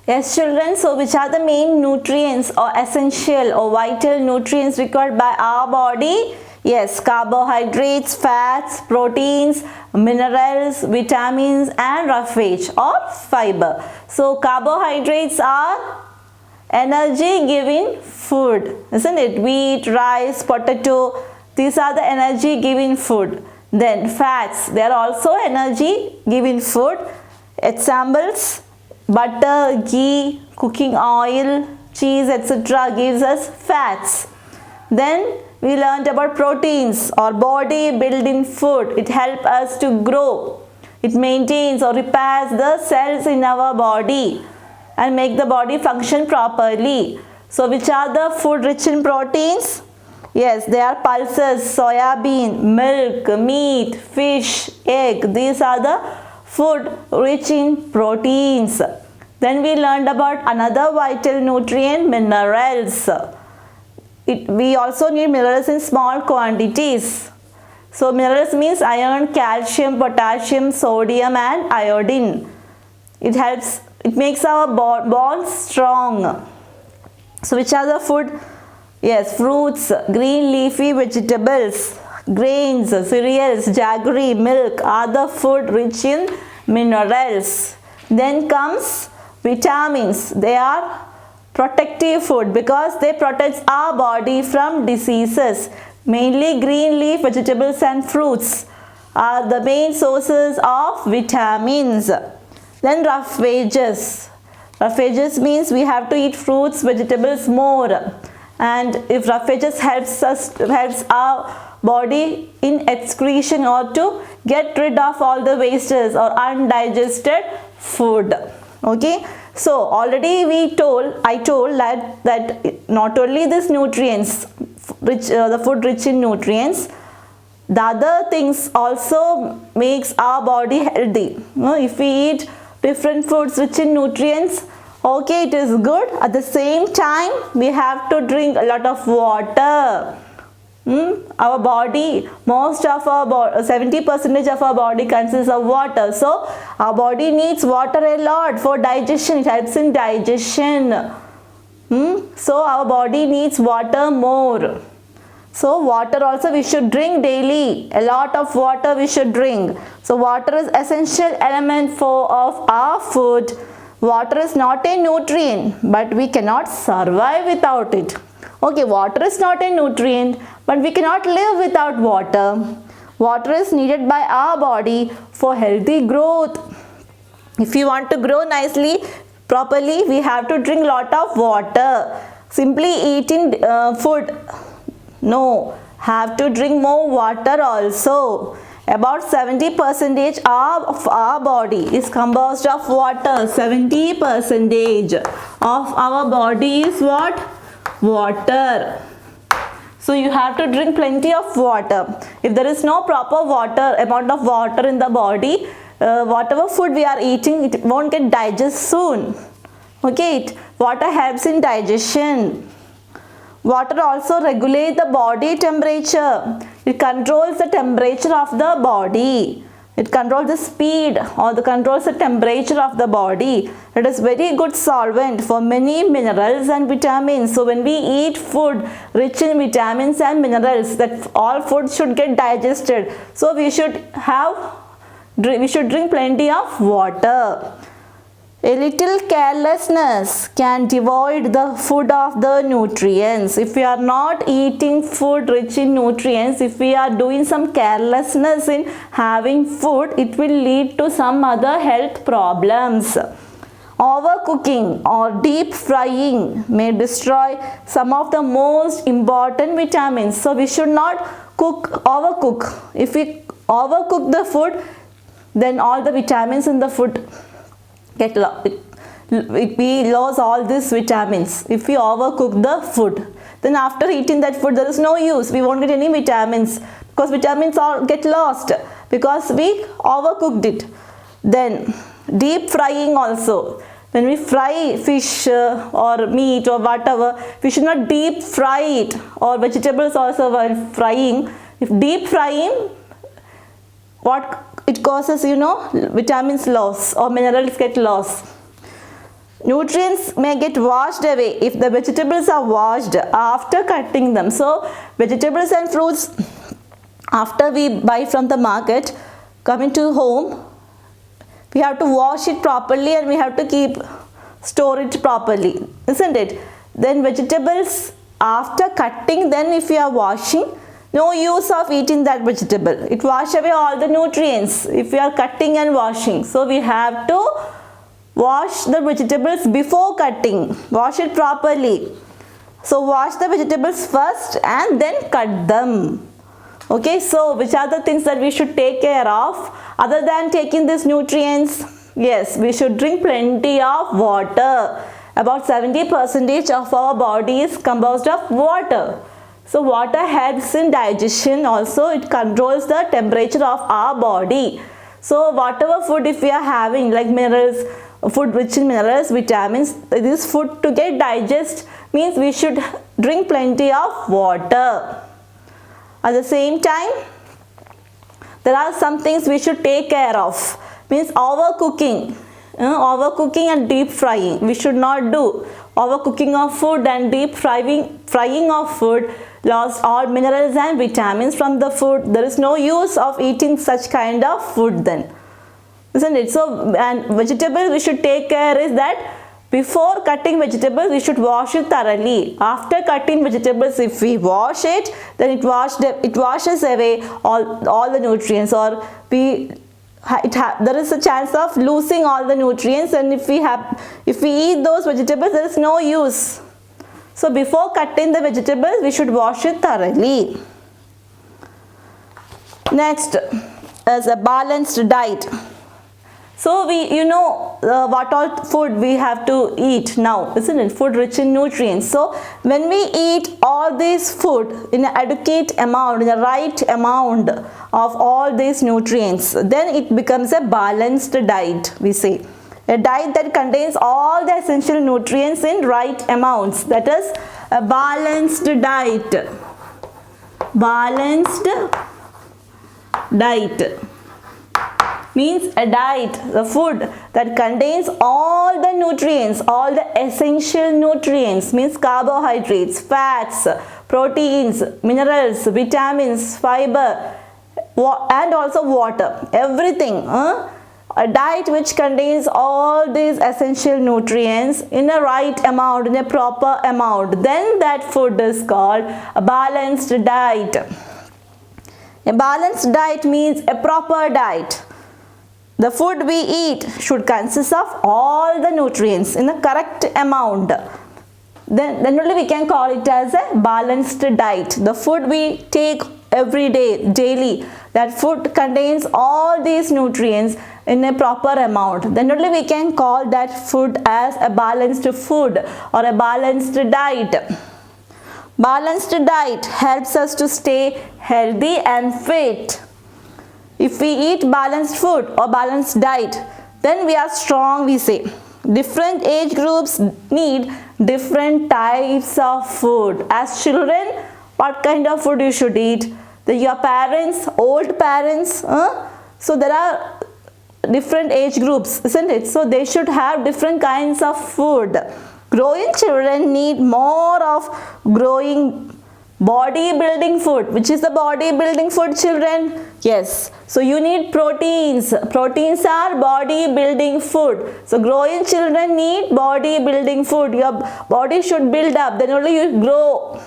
Yes, children, so which are the main nutrients or essential or vital nutrients required by our body? Yes, carbohydrates, fats, proteins, minerals, vitamins and roughage or fiber. So carbohydrates are energy giving food, isn't it? Wheat, rice, potato, these are the energy giving food. Then fats, they are also energy giving food. Examples: butter, ghee, cooking oil, cheese, etc. gives us fats. Then we learned about proteins or body building food. It helps us to grow. It maintains or repairs the cells in our body and make the body function properly. So which are the food rich in proteins? Yes, they are pulses, soya bean, milk, meat, fish, egg. These are the food rich in proteins. Then we learned about another vital nutrient, minerals. We also need minerals in small quantities. So minerals means iron, calcium, potassium, sodium and iodine. It makes our bones strong. So which are the food? Yes, fruits, green leafy vegetables, grains, cereals, jaggery, milk are the food rich in minerals. Then comes vitamins. They are protective food because they protect our body from diseases. Mainly green leaf vegetables and fruits are the main sources of vitamins. Then roughages. Roughages means we have to eat fruits, vegetables more. And if roughages helps our body in excretion or to get rid of all the wastes or undigested food. Okay. So already I told that not only these nutrients, the food rich in nutrients, the other things also makes our body healthy. If we eat different foods rich in nutrients, okay, it is good. At the same time, we have to drink a lot of water. Our body, most of our 70% of our body consists of water. So our body needs water a lot for digestion. It helps in digestion. So our body needs water more. So water also we should drink daily. A lot of water we should drink. So water is essential element of our food. Water is not a nutrient, but we cannot survive without it. Okay, water is not a nutrient, but we cannot live without water. Water is needed by our body for healthy growth. If you want to grow nicely, properly, we have to drink lot of water. Simply eating food, no, have to drink more water also. About 70% of our body is composed of water. 70% of our body is what? Water. So you have to drink plenty of water. If there is no proper amount of water in the body, whatever food we are eating, it won't get digested soon. Okay, water helps in digestion. Water also regulates the body temperature. It controls the temperature of the body. It controls the speed or controls the temperature of the body. It is very good solvent for many minerals and vitamins. So when we eat food rich in vitamins and minerals, that all food should get digested. So we should drink plenty of water. A little carelessness can devoid the food of the nutrients. If we are not eating food rich in nutrients, if we are doing some carelessness in having food, it will lead to some other health problems. Overcooking or deep frying may destroy some of the most important vitamins. So we should not overcook. If we overcook the food, then all the vitamins in the food get lost. We lose all these vitamins if we overcook the food. Then after eating that food, there is no use. We won't get any vitamins because vitamins all get lost because we overcooked it. Then deep frying also. When we fry fish or meat or whatever, we should not deep fry it, or vegetables also while frying. If deep frying, what it causes, vitamins loss or minerals get lost. nutrients may get washed away if the vegetables are washed after cutting them. So vegetables and fruits, after we buy from the market, coming to home, we have to wash it properly and we have to store it properly, isn't it? Then vegetables, after cutting, then if you are washing, no use of eating that vegetable. It wash away all the nutrients if you are cutting and washing. So we have to wash the vegetables before cutting. Wash it properly. So wash the vegetables first and then cut them. Okay, so which are the things that we should take care of other than taking these nutrients? Yes, we should drink plenty of water. About 70% of our body is composed of water. So water helps in digestion also. It controls the temperature of our body. So whatever food if we are having, like minerals, food rich in minerals, vitamins, this food to get digest means we should drink plenty of water. At the same time, there are some things we should take care of. Means overcooking. Overcooking and deep frying. We should not do. Overcooking of food and deep frying of food lost all minerals and vitamins from the food. There is no use of eating such kind of food then. Isn't it? So, and vegetables we should take care is that before cutting vegetables, we should wash it thoroughly. After cutting vegetables, if we wash it, then it washes away all the nutrients, or there is a chance of losing all the nutrients, and if we eat those vegetables, there is no use. So before cutting the vegetables, we should wash it thoroughly. Next is a balanced diet. So what all food we have to eat now, isn't it? Food rich in nutrients. So when we eat all this food in an adequate amount, in the right amount of all these nutrients, then it becomes a balanced diet, we say. A diet that contains all the essential nutrients in right amounts. That is a balanced diet. Balanced diet means a diet, the food that contains all the nutrients, all the essential nutrients, means carbohydrates, fats, proteins, minerals, vitamins, fiber, and also water, everything. A diet which contains all these essential nutrients in a right amount, in a proper amount, then that food is called a balanced diet. A balanced diet means a proper diet. The food we eat should consist of all the nutrients in the correct amount. Then only we can call it as a balanced diet. The food we take every day, daily, that food contains all these nutrients in a proper amount. Then only we can call that food as a balanced food or a balanced diet. Balanced diet helps us to stay healthy and fit. If we eat balanced food or balanced diet, then we are strong, we say. Different age groups need different types of food. As children, what kind of food you should eat? Your parents, old parents, so there are different age groups, isn't it? So they should have different kinds of food. Growing children need more of growing bodybuilding food. Which is the bodybuilding food, children? Yes. So you need proteins. Proteins are bodybuilding food. So growing children need bodybuilding food. Your body should build up. Then only you grow.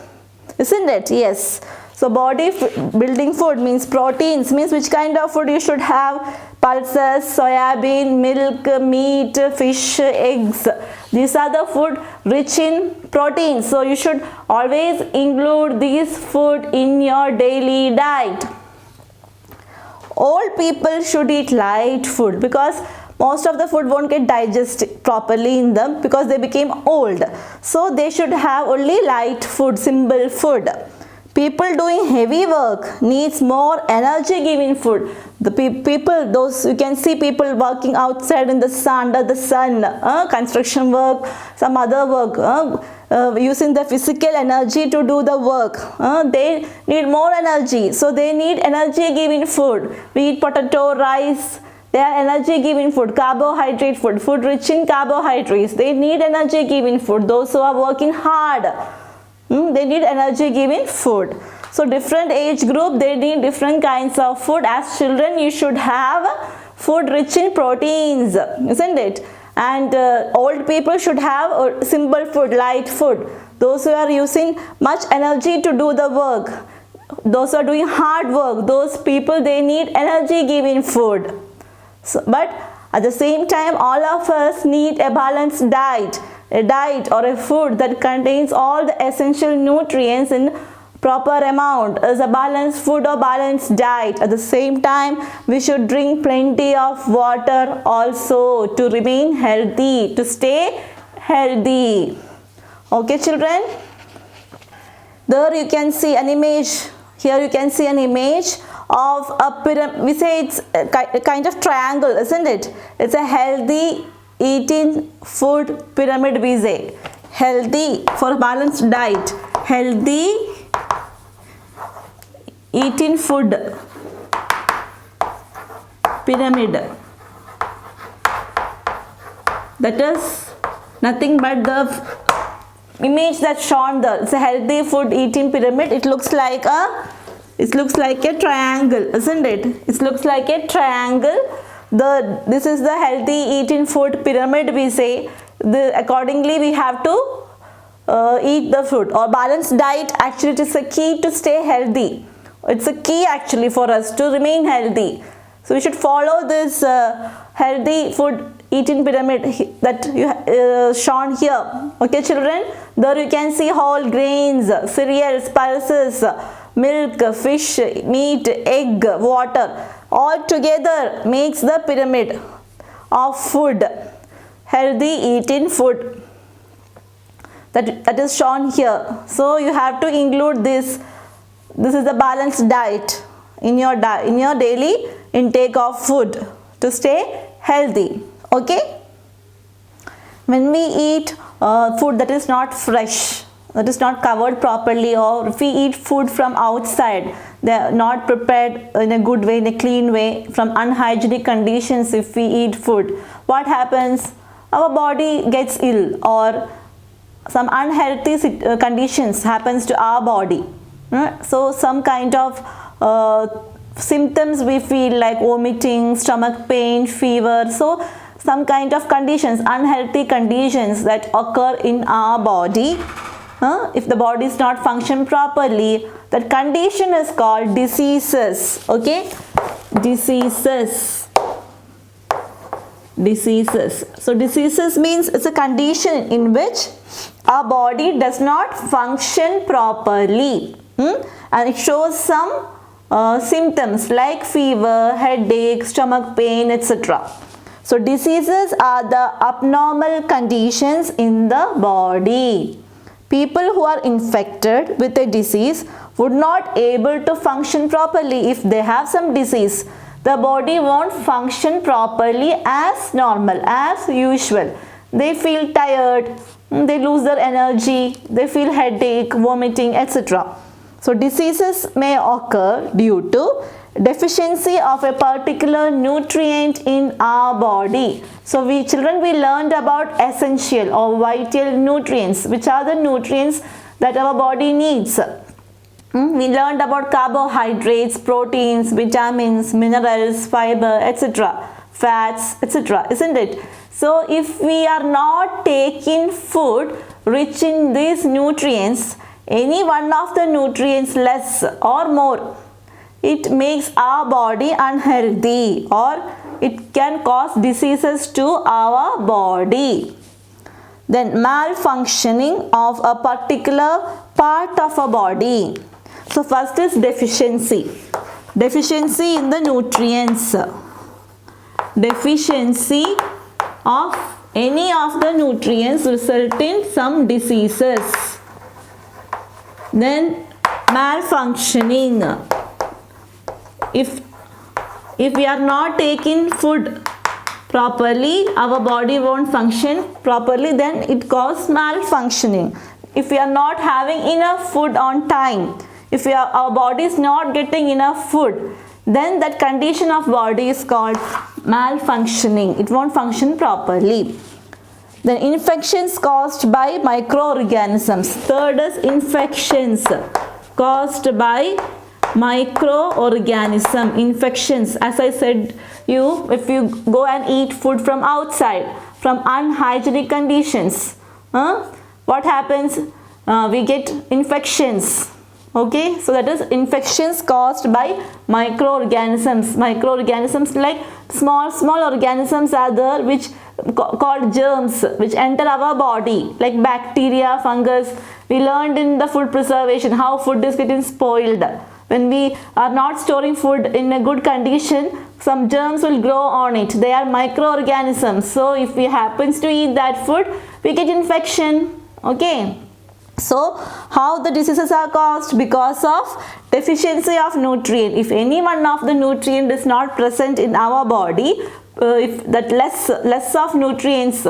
Isn't it? Yes. So body building food means proteins. Means which kind of food you should have? Pulses, soybean, milk, meat, fish, eggs. These are the food rich in proteins. So you should always include these food in your daily diet. Old people should eat light food because most of the food won't get digested properly in them because they became old. So they should have only light food, simple food. People doing heavy work needs more energy giving food. The people, those you can see people working outside in the sun, under the sun, construction work, some other work, using the physical energy to do the work. They need more energy, so they need energy giving food. We eat potato, rice, They are energy giving food, carbohydrate food, food rich in carbohydrates. They need energy giving food. Those who are working hard, they need energy giving food. So different age group, they need different kinds of food. As children, you should have food rich in proteins, isn't it? And old people should have simple food, light food. Those who are using much energy to do the work, those who are doing hard work, those people, they need energy giving food. So, but at the same time, all of us need a balanced diet, a diet or a food that contains all the essential nutrients in proper amount, is a balanced food or balanced diet. At the same time, we should drink plenty of water also to remain healthy, to stay healthy. Okay, children? There you can see an image. Here you can see an image of a pyramid. We say it's a kind of triangle, isn't it? It's a healthy eating food pyramid, we say. Healthy for a balanced diet. Healthy eating food pyramid. That is nothing but the image that's shown there. It's a healthy food eating pyramid. It looks like a triangle, isn't it? It looks like a triangle. This is the healthy eating food pyramid, we say. Accordingly, we have to eat the food or balanced diet. Actually, it is a key to stay healthy. It's a key actually for us to remain healthy. So we should follow this healthy food eating pyramid that you shown here. Okay, children? There you can see whole grains, cereals, pulses, milk, fish, meat, egg, water. All together makes the pyramid of food. Healthy eating food. That is shown here. So you have to include this. This is the balanced diet in your daily intake of food to stay healthy. Okay? When we eat food that is not fresh, that is not covered properly, or if we eat food from outside, they are not prepared in a good way, in a clean way, from unhygienic conditions, if we eat food, what happens? Our body gets ill, or some unhealthy conditions happens to our body. So some kind of symptoms we feel, like vomiting, stomach pain, fever. So some kind of conditions, unhealthy conditions that occur in our body. If the body is not function properly, that condition is called diseases. Okay, diseases. So diseases means it's a condition in which our body does not function properly. And it shows some symptoms like fever, headache, stomach pain, etc. So diseases are the abnormal conditions in the body. People who are infected with a disease would not able to function properly. If they have some disease, the body won't function properly as normal, as usual. They feel tired, they lose their energy, they feel headache, vomiting, etc. So diseases may occur due to deficiency of a particular nutrient in our body. So children, we learned about essential or vital nutrients, which are the nutrients that our body needs. We learned about carbohydrates, proteins, vitamins, minerals, fiber, etc., fats, etc., isn't it? So if we are not taking food rich in these nutrients, any one of the nutrients less or more, it makes our body unhealthy, or it can cause diseases to our body. Then malfunctioning of a particular part of a body. So first is deficiency. Deficiency in the nutrients. Deficiency of any of the nutrients result in some diseases. Then malfunctioning. If we are not taking food properly, our body won't function properly, then it causes malfunctioning. If we are not having enough food on time, if our body is not getting enough food, then that condition of body is called malfunctioning. It won't function properly. Then infections caused by microorganisms. Third is infections caused by microorganism. Infections, as I said you, if you go and eat food from outside, from unhygienic conditions, what happens? We get infections. Okay, so that is infections caused by microorganisms. Microorganisms like small organisms are there which called germs, which enter our body, like bacteria, fungus. We learned in the food preservation how food is getting spoiled. When we are not storing food in a good condition, some germs will grow on it. They are microorganisms. So if we happens to eat that food, we get infection. Okay. So how the diseases are caused? Because of deficiency of nutrient. If any one of the nutrient is not present in our body, if that less of nutrients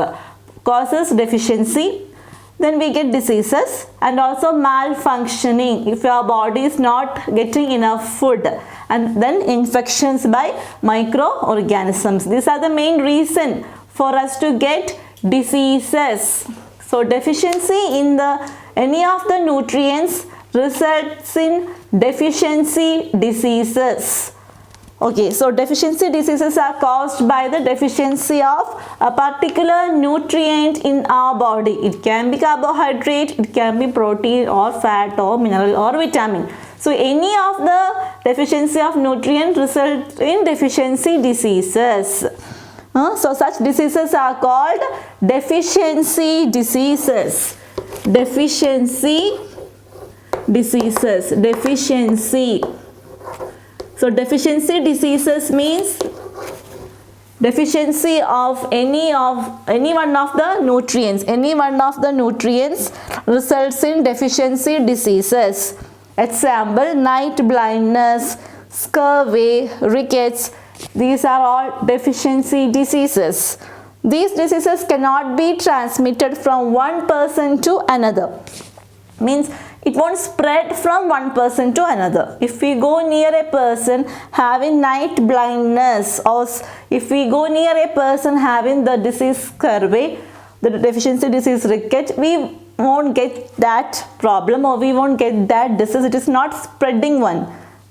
causes deficiency, then we get diseases. And also malfunctioning, if our body is not getting enough food, and then infections by microorganisms. These are the main reason for us to get diseases. So deficiency in any of the nutrients results in deficiency diseases. Okay, so deficiency diseases are caused by the deficiency of a particular nutrient in our body. It can be carbohydrate, it can be protein or fat or mineral or vitamin. So any of the deficiency of nutrient result in deficiency diseases. So such diseases are called deficiency diseases. Deficiency diseases. Deficiency. So deficiency diseases means deficiency of any one of the nutrients. Any one of the nutrients results in deficiency diseases. Example, night blindness, scurvy, rickets. These are all deficiency diseases. These diseases cannot be transmitted from one person to another. Means it won't spread from one person to another. If we go near a person having night blindness, or if we go near a person having the disease scurvy, the deficiency disease ricket, we won't get that problem, or we won't get that disease. It is not spreading one.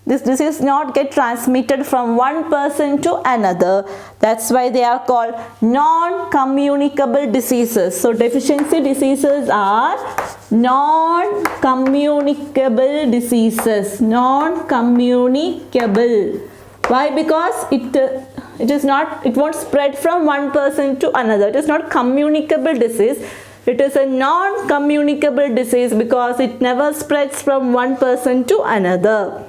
This disease not get transmitted from one person to another. That's why they are called non-communicable diseases. So deficiency diseases are non-communicable diseases. Non-communicable. Why? Because it won't spread from one person to another. It is not communicable disease. It is a non-communicable disease because it never spreads from one person to another.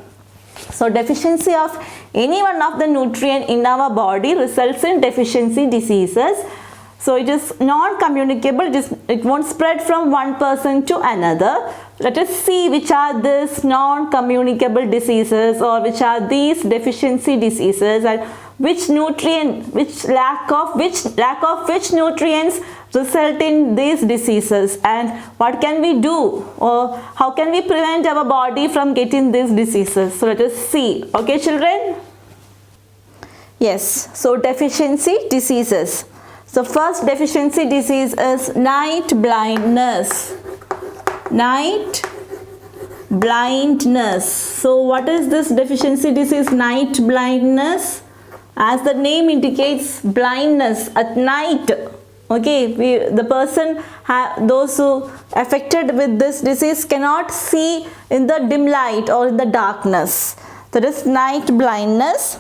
So deficiency of any one of the nutrient in our body results in deficiency diseases. So it is non-communicable, it won't spread from one person to another. Let us see which are these non-communicable diseases, or which are these deficiency diseases, and which lack of which nutrients result in these diseases, and what can we do, or how can we prevent our body from getting these diseases. So let us see. Okay, children? Yes, so deficiency diseases. So first deficiency disease is night blindness. Night blindness. So what is this deficiency disease, night blindness? As the name indicates, blindness at night. Okay, the person, those who affected with this disease cannot see in the dim light or in the darkness. That is night blindness.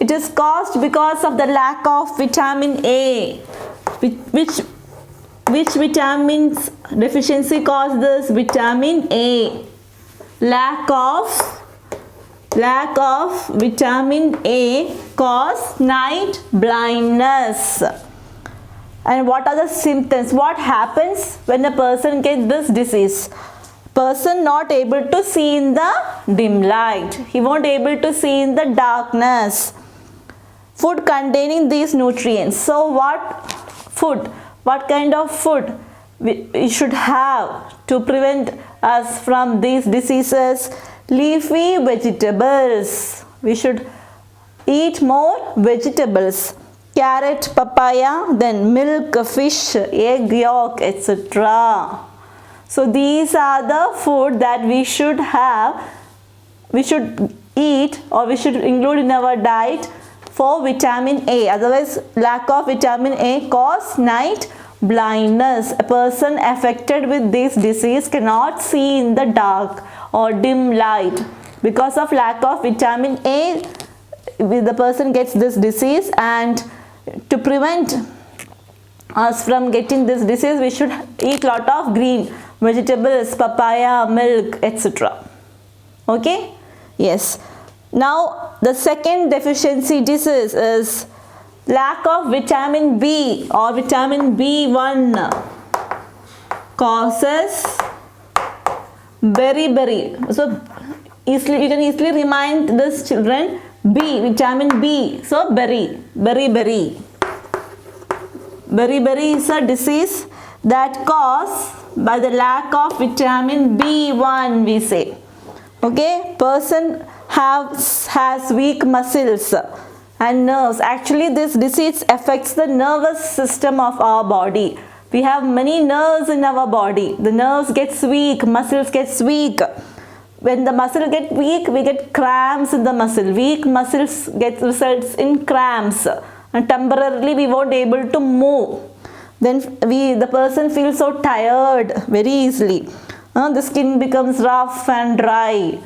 It is caused because of the lack of vitamin A. Which vitamins deficiency cause this? Vitamin A. Lack of vitamin A cause night blindness. And what are the symptoms? What happens when a person gets this disease? Person not able to see in the dim light. He won't able to see in the darkness. Food containing these nutrients. So what kind of food we should have to prevent us from these diseases? Leafy vegetables. We should eat more vegetables. Carrot, papaya, then milk, fish, egg yolk, etc. So these are the food that we should have, we should eat or we should include in our diet for vitamin A. Otherwise, lack of vitamin A cause night blindness. A person affected with this disease cannot see in the dark or dim light. Because of lack of vitamin A, the person gets this disease, and to prevent us from getting this disease, we should eat lot of green vegetables, papaya, milk, etc. Okay? Yes. Now the second deficiency disease is lack of vitamin B or vitamin B1 causes beriberi. So easily you can easily remind this children, B, vitamin B. So beriberi. Beriberi is a disease that caused by the lack of vitamin B1, we say. Okay, person has weak muscles and nerves. Actually, this disease affects the nervous system of our body. We have many nerves in our body. The nerves gets weak, muscles gets weak. When the muscle get weak, we get cramps in the muscle. Weak muscles results in cramps, and temporarily we won't able to move. Then the person feels so tired very easily. The skin becomes rough and dry.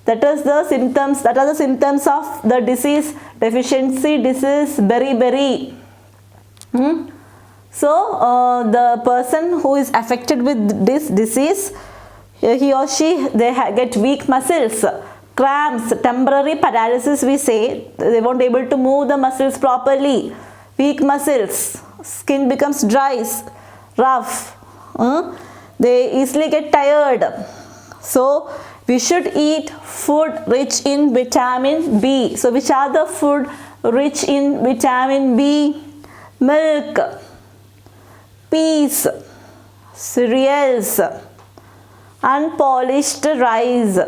That are the symptoms of the disease, deficiency disease, beriberi. So the person who is affected with this disease, he or she, get weak muscles, cramps, temporary paralysis, we say. They won't be able to move the muscles properly. Weak muscles, skin becomes dry, rough. They easily get tired. So we should eat food rich in vitamin B. So which are the food rich in vitamin B? Milk, peas, cereals, unpolished rice.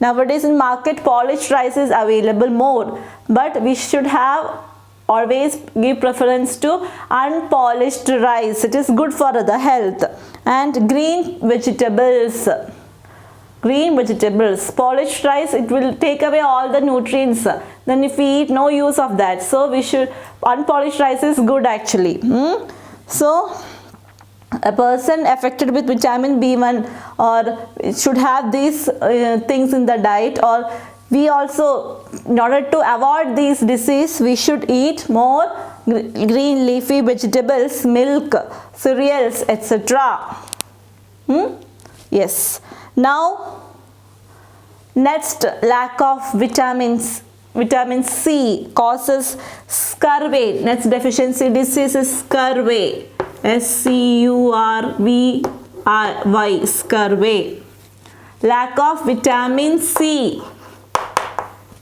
Nowadays in market polished rice is available more, but we should have always give preference to unpolished rice. It is good for the health. And green vegetables. Polished rice, it will take away all the nutrients. Then if we eat, no use of that. So we should, unpolished rice is good actually. So a person affected with vitamin B1 or should have these things in the diet. Or we also, in order to avoid this disease, we should eat more green leafy vegetables, milk, cereals, etc. Yes. Now next, lack of vitamins. Vitamin C causes scurvy. Next deficiency disease is scurvy. SCURVY, scurvy. Lack of vitamin C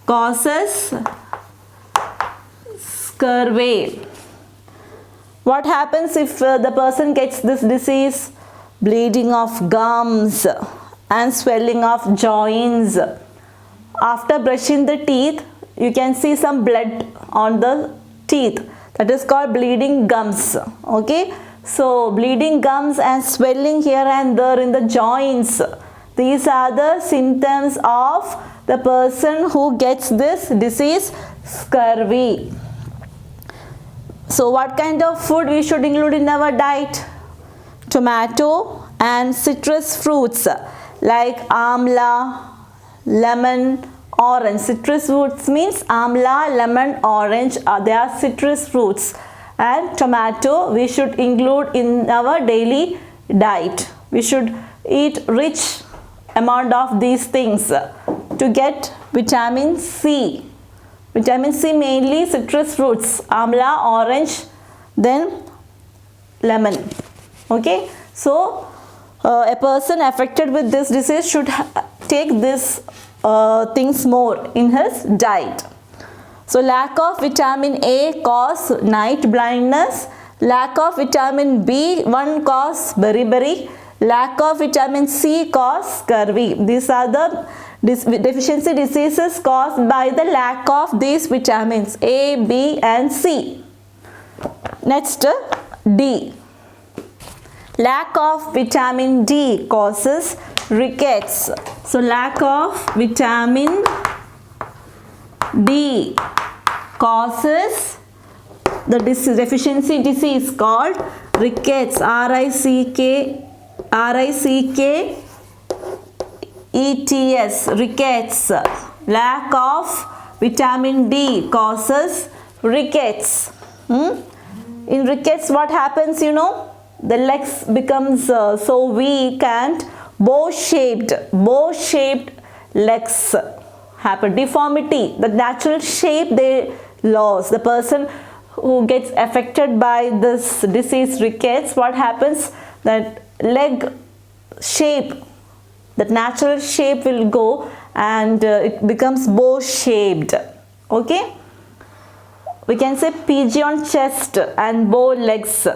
causes scurvy. What happens if the person gets this disease? Bleeding of gums and swelling of joints. After brushing the teeth, you can see some blood on the teeth. That is called bleeding gums. Okay, so bleeding gums and swelling here and there in the joints. These are the symptoms of the person who gets this disease, scurvy. So what kind of food we should include in our diet? Tomato and citrus fruits like amla, lemon, orange. Citrus fruits means amla, lemon, orange. They are citrus fruits. And tomato we should include in our daily diet. We should eat rich amount of these things to get vitamin C. Vitamin C mainly citrus fruits, amla, orange, then lemon. Okay, so a person affected with this disease should take this things more in his diet. So lack of vitamin A cause night blindness, lack of vitamin B1 cause beriberi, lack of vitamin C cause scurvy. These are the Deficiency diseases caused by the lack of these vitamins A, B and C. Next, D. Lack of vitamin D causes rickets. So lack of vitamin D causes the deficiency disease called rickets. R-I-C-K-E-T-S, rickets. Lack of vitamin D causes rickets. In rickets, what happens, you know? The legs becomes so weak and bow-shaped legs happen. Deformity, the natural shape they lose. The person who gets affected by this disease rickets, what happens? That leg shape, that natural shape will go and it becomes bow-shaped. Okay? We can say pigeon chest and bow legs.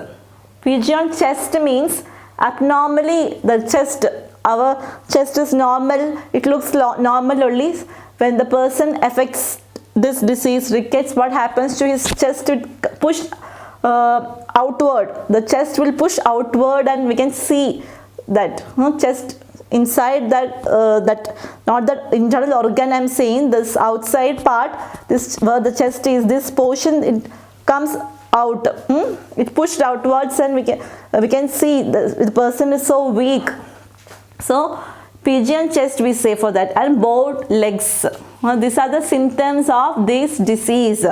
Pigeon chest means abnormally the chest, our chest is normal, it looks normal only. When the person affects this disease rickets, what happens to his chest? It push outward. The chest will push outward and we can see that chest inside that not the internal organ I'm saying, this outside part, this where the chest is, this portion, it comes out, it pushed outwards and we can see the person is so weak. So pigeon chest we say for that, and bowed legs. These are the symptoms of this disease.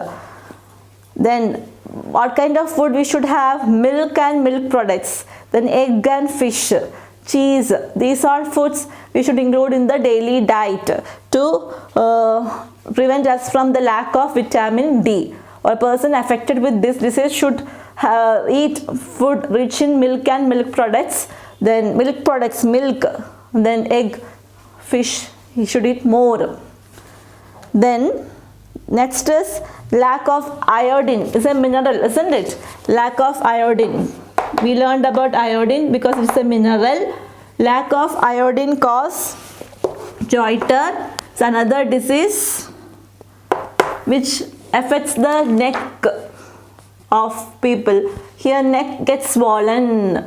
Then what kind of food we should have? Milk and milk products, then egg and fish, cheese. These are foods we should include in the daily diet to prevent us from the lack of vitamin D. Or a person affected with this disease should eat food rich in milk and milk products. Then milk products, milk, then egg, fish, he should eat more. Then next is lack of iodine. It's a mineral, isn't it? Lack of iodine. We learned about iodine because it's a mineral. Lack of iodine cause goiter. It's another disease which affects the neck of people. Here neck gets swollen.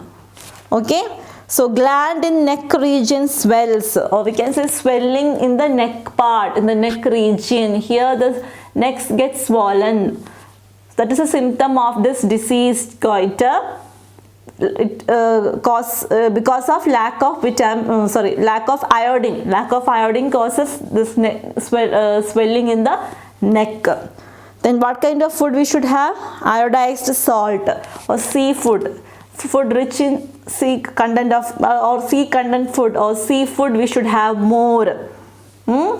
Okay, so gland in neck region swells, or we can say swelling in the neck part, in the neck region. Here the neck gets swollen. That is a symptom of this disease goiter. It because of lack of lack of iodine. Lack of iodine causes this swelling in the neck. Then what kind of food we should have? Iodized salt or seafood. Food rich in sea content of or sea content food or seafood we should have more.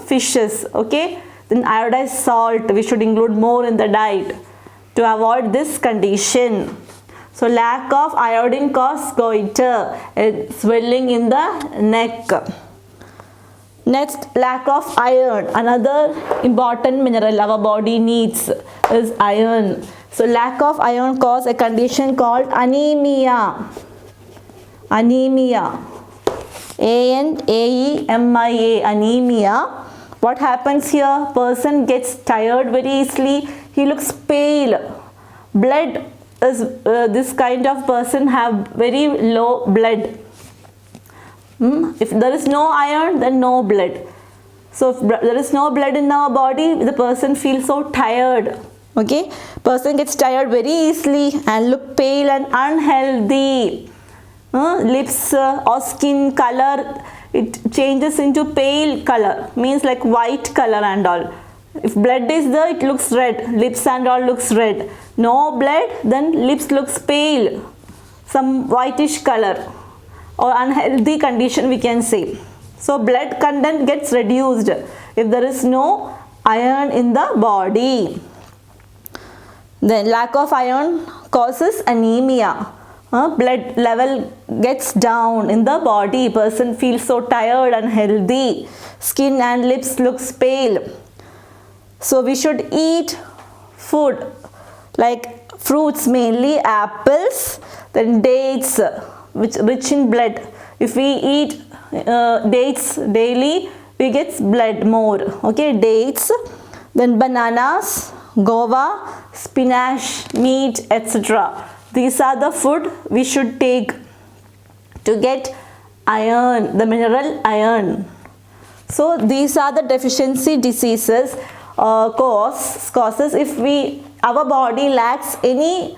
Fishes. Okay. Then iodized salt we should include more in the diet to avoid this condition. So lack of iodine causes goiter, swelling in the neck. Next, lack of iron. Another important mineral our body needs is iron. So lack of iron causes a condition called anemia. Anemia. A-N-A-E-M-I-A. Anemia. What happens here? Person gets tired very easily. He looks pale. Blood is this kind of person have very low blood. If there is no iron, then no blood. So if there is no blood in our body, the person feels so tired. Okay, person gets tired very easily and look pale and unhealthy. Lips or skin color, it changes into pale color, means like white color and all. If blood is there, it looks red. Lips and all looks red. No blood, then lips looks pale, some whitish color, or unhealthy condition we can say. So blood content gets reduced if there is no iron in the body. Then lack of iron causes anemia. Blood level gets down in the body. Person feels so tired, unhealthy. Skin and lips looks pale. So we should eat food like fruits, mainly apples, then dates, which rich in blood. If we eat dates daily, we get blood more. Okay, dates, then bananas, guava, spinach, meat, etc. These are the food we should take to get iron, the mineral iron. So these are the deficiency diseases causes if our body lacks any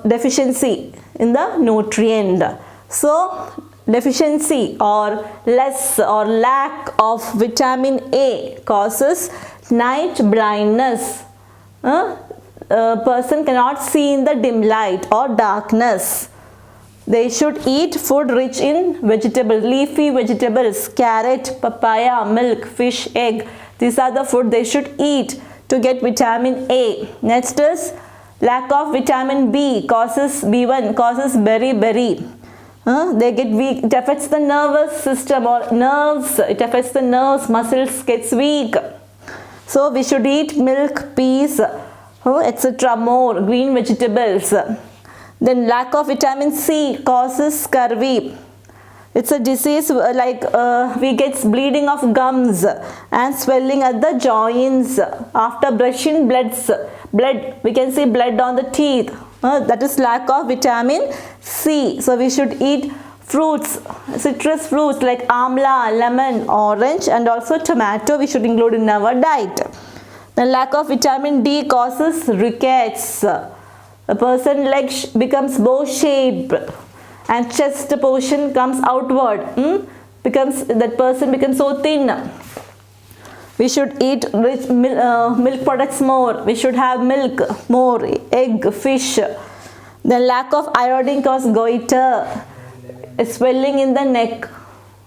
deficiency in the nutrient. So deficiency or less or lack of vitamin A causes night blindness. A person cannot see in the dim light or darkness. They should eat food rich in vegetables, leafy vegetables, carrot, papaya, milk, fish, egg. These are the food they should eat to get vitamin A. Next is lack of vitamin B causes B1 causes beriberi. They get weak. It affects the nervous system or nerves. It affects the nerves. Muscles gets weak. So we should eat milk, peas, etc. more green vegetables. Then lack of vitamin C causes scurvy. It's a disease like we get bleeding of gums and swelling at the joints after brushing blood. We can see blood on the teeth. That is lack of vitamin C. So we should eat fruits, citrus fruits like amla, lemon, orange, and also tomato. We should include in our diet. The lack of vitamin D causes rickets. A person leg becomes bow shaped and chest portion comes outward. That person becomes so thin. We should eat rich milk products more. We should have milk more, egg, fish. The lack of iodine causes goiter, swelling in the neck.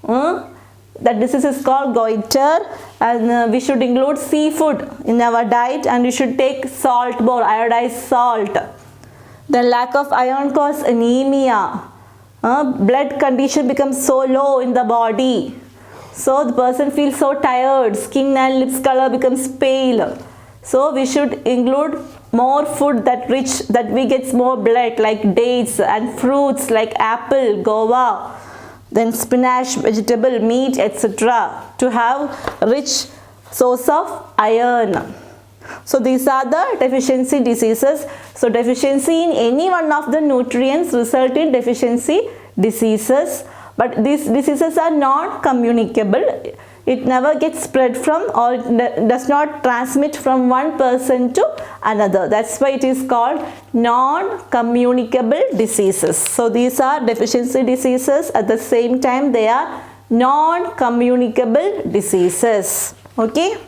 That disease is called goiter, and we should include seafood in our diet, and we should take salt more, iodized salt. The lack of iron causes anemia. Blood condition becomes so low in the body. So the person feels so tired, skin and lips color becomes pale. So we should include more food that we get more blood, like dates and fruits like apple, guava, then spinach, vegetable, meat, etc. to have rich source of iron. So these are the deficiency diseases. So deficiency in any one of the nutrients result in deficiency diseases. But these diseases are not communicable. It never gets spread from or does not transmit from one person to another. That's why it is called non-communicable diseases. So these are deficiency diseases. At the same time, they are non-communicable diseases. Okay.